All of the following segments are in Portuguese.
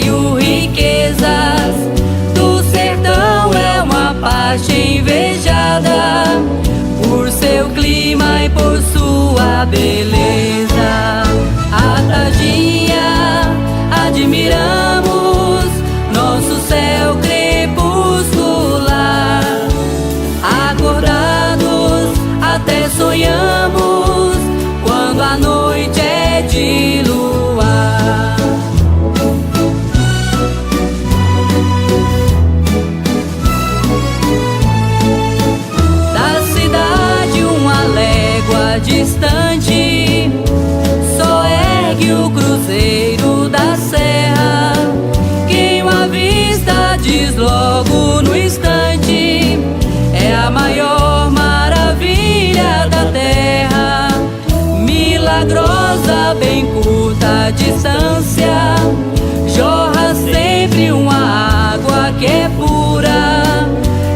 tenho riquezas do sertão, é uma parte invejada por seu clima e por sua beleza. A tardinha admiramos nosso céu crepuscular, acordados até sonhamos quando a noite é de luar. Da cidade uma légua distante só ergue o cruzeiro da serra. Quem o avista diz logo no instante: é a maior maravilha da terra. Milagrosa, bem curta a distância, jorra sempre uma água que é pura,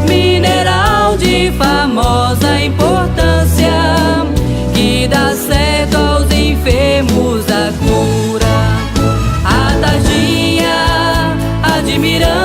mineral de famosa importância, que dá certo aos enfermos a cura. A tardinha admiramos